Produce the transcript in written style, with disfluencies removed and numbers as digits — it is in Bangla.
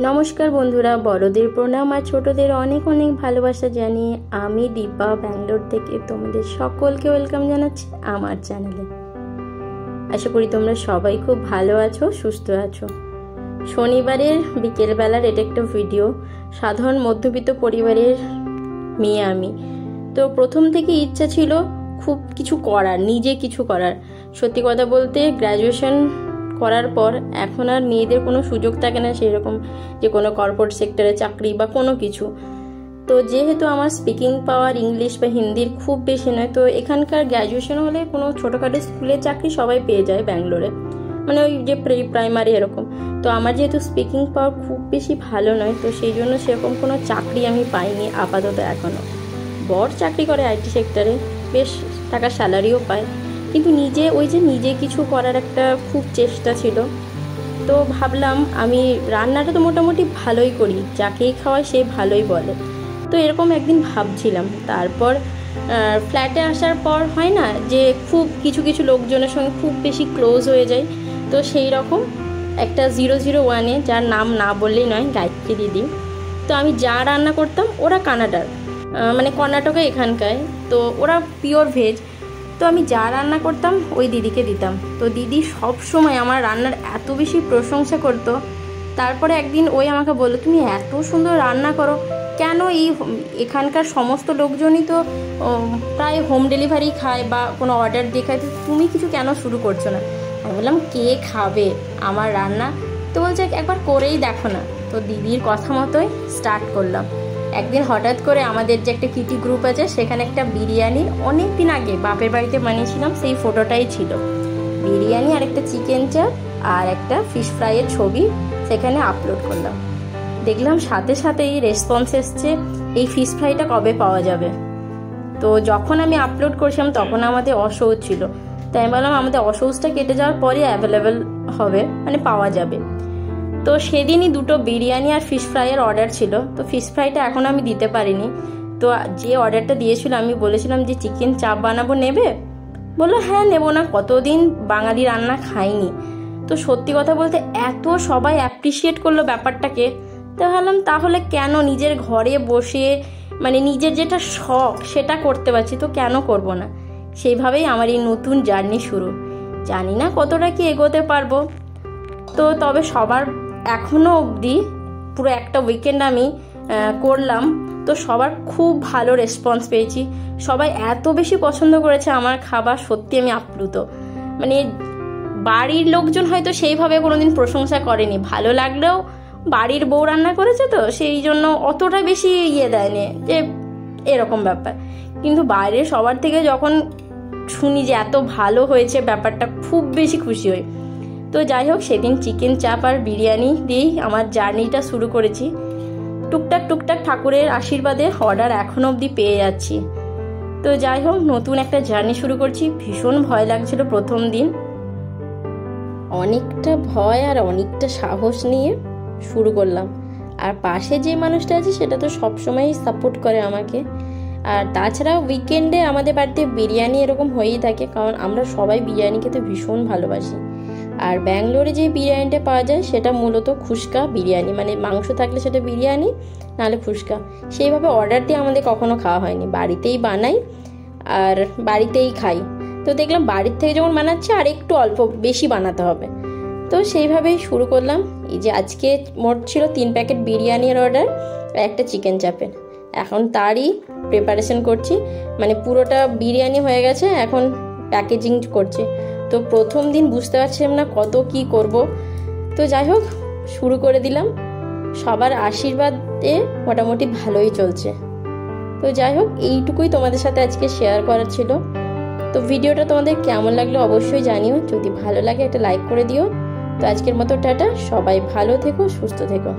নমস্কার বন্ধুরা, বড়দের প্রণাম আর ছোটদের অনেক অনেক ভালোবাসা জানিয়ে আমি দীপা ব্যাঙ্গালোর থেকে তোমাদের সকলকে ওয়েলকাম জানাচ্ছি আমার চ্যানেলে। আশা করি তোমরা সবাই খুব ভালো আছো, সুস্থ আছো। শনিবারের বিকেলবেলার এটা একটা ভিডিও। সাধারণ মধ্যবিত্ত পরিবারের মেয়ে আমি, তো প্রথম থেকে ইচ্ছা ছিল খুব কিছু করার, নিজে কিছু করার। সত্যি কথা বলতে গ্র্যাজুয়েশন করার পর এখন আর মেয়েদের কোনো সুযোগ থাকে না সেরকম যে কোনো কর্পোরেট সেক্টরে চাকরি বা কোনো কিছু। তো যেহেতু আমার স্পিকিং পাওয়ার ইংলিশ বা হিন্দির খুব বেশি নয়, তো এখানকার গ্র্যাজুয়েশন হলে কোনো ছোটোখাটো স্কুলের চাকরি সবাই পেয়ে যায় ব্যাঙ্গালোরে, মানে ওই যে প্রাইমারি এরকম। তো আমার যেহেতু স্পিকিং পাওয়ার খুব বেশি ভালো নয়, তো সেই জন্য সেরকম কোনো চাকরি আমি পাইনি আপাতত এখনও। বড় চাকরি করে আইটি সেক্টরে, বেশ টাকা স্যালারিও পায়, কিন্তু নিজে কিছু করার একটা খুব চেষ্টা ছিল। তো ভাবলাম আমি রান্নাটা তো মোটামুটি ভালোই করি, যাকেই খাওয়াই সে ভালোই বলে। তো এরকম একদিন ভাবছিলাম। তারপর ফ্ল্যাটে আসার পর হয় না যে খুব কিছু লোকজনের সঙ্গে খুব বেশি ক্লোজ হয়ে যায়। তো সেই রকম একটা 001-এ, যার নাম না বললেই নয়, গায়ত্রী দিদি। তো আমি যা রান্না করতাম, ওরা কানাডার, মানে কর্ণাটকে এখানকার, তো ওরা পিওর ভেজ। তো আমি যা রান্না করতাম ওই দিদিকে দিতাম। তো দিদি সব সময় আমার রান্নার এত বেশি প্রশংসা করতো। তারপরে একদিন ওই আমাকে বললো, তুমি এত সুন্দর রান্না করো, কেন এখানকার সমস্ত লোকজনই তো প্রায় হোম ডেলিভারি খায় বা কোনো অর্ডার দিয়ে খায়, তুমি কিছু কেন শুরু করছো না? আমি বললাম, কে খাবে আমার রান্না? তো বলছে একবার করেই দেখো না। তো দিদির কথা মতোই স্টার্ট করলাম। একদিন হঠাৎ করে আমাদের যে একটা কিটি গ্রুপ আছে, সেখানে একটা বিরিয়ানি অনেক দিন আগে বাপের বাড়িতে বানিয়েছিলাম, সেই ফটোটাই ছিল। বিরিয়ানি আর একটা চিকেন চাপ আর একটা ফিশ ফ্রাইয়ের ছবি সেখানে আপলোড করলাম। দেখলাম সাথে সাথেই রেসপন্স এসছে, এই ফিশ ফ্রাইটা কবে পাওয়া যাবে। তো যখন আমি আপলোড করেছিলাম তখন আমাদের অসৌচ ছিল। তাই আমি বললাম আমাদের অসৌচটা কেটে যাওয়ার পরই অ্যাভেলেবেল হবে, মানে পাওয়া যাবে। তো সেদিনই 2টো বিরিয়ানি আর ফিশ ফ্রাইয়ের অর্ডার ছিল। তো ফিশ ফ্রাইটা এখন আমি দিতে পারিনি। তো যে অর্ডারটা দিয়েছিল, আমি বলেছিলাম যে চিকেন চাপ বানাবো, নেবে? বললো হ্যাঁ নেবো না, কতদিন বাঙালি রান্না খাইনি। তো সত্যি কথা বলতে এত সবাই অ্যাপ্রিসিয়েট করলো ব্যাপারটাকে। তো ভাবলাম তাহলে কেন, নিজের ঘরে বসে মানে নিজের যেটা শখ সেটা করতে পারছি, তো কেন করব না। সেইভাবেই আমার এই নতুন জার্নি শুরু। জানি না কতটা কি এগোতে পারবো। তো তবে সবার এখনও অবধি পুরো একটা উইকেন্ড আমি করলাম, তো সবার খুব ভালো রেসপন্স পেয়েছি। সবাই এত বেশি পছন্দ করেছে আমার খাবার, সত্যি আমি আপ্লুত। মানে বাড়ির লোকজন হয়তো সেইভাবে কোনোদিন প্রশংসা করেনি, ভালো লাগলেও বাড়ির বউ রান্না করেছে তো সেই জন্য অতটা বেশি দেয়নি যে এরকম ব্যাপার। কিন্তু বাইরে সবার থেকে যখন শুনি যে এত ভালো হয়েছে, ব্যাপারটা খুব বেশি খুশি হই। তো যাই হোক, সেদিন চিকেন চাপ আর বিরিয়ানি দিয়েই আমার জার্নিটা শুরু করেছি। টুকটাক ঠাকুরের আশীর্বাদে অর্ডার এখনো অবধি পেয়ে যাচ্ছি। তো যাই হোক, নতুন একটা জার্নি শুরু করছি। ভীষণ ভয় লাগছিল প্রথম দিন, অনেকটা ভয় আর অনেকটা সাহস নিয়ে শুরু করলাম। আর পাশে যে মানুষটা আছে সেটা তো সবসময়ই সাপোর্ট করে আমাকে। আর তাছাড়া উইকেন্ডে আমাদের বাড়িতে বিরিয়ানি এরকম হয়েই থাকে, কারণ আমরা সবাই বিরিয়ানি খেতে ভীষণ ভালোবাসি। আর ব্যাঙ্গালোরে যে বিরিয়ানিটা পাওয়া যায় সেটা মূলত খুশকা বিরিয়ানি, মানে মাংস থাকলে সেটা বিরিয়ানি, নাহলে খুশকা। সেইভাবে অর্ডার দিয়ে আমাদের কখনো খাওয়া হয়নি, বাড়িতেই বানাই আর বাড়িতেই খাই। তো দেখলাম বাড়ির থেকে যখন বানাচ্ছি আর একটু অল্প বেশি বানাতে হবে। তো সেইভাবেই শুরু করলাম। এই যে আজকে মোট ছিল 3 প্যাকেট বিরিয়ানির অর্ডার আর একটা চিকেন চাপের। এখন তারই প্রিপারেশন করছি, মানে পুরোটা বিরিয়ানি হয়ে গেছে, এখন প্যাকেজিং করছি। তো প্রথম দিন বুঝতে পারছিলাম না কত কি করব। তো যাই হোক, শুরু করে দিলাম। সবার আশীর্বাদে মোটামুটি ভালোই চলছে। তো যাই হোক, এইটুকুই তোমাদের সাথে আজকে শেয়ার করার ছিল। তো ভিডিওটা তোমাদের কেমন লাগলো অবশ্যই জানিও, যদি ভালো লাগে একটা লাইক করে দিও। তো আজকের মতো টাটা, সবাই ভালো থেকো, সুস্থ থেকো।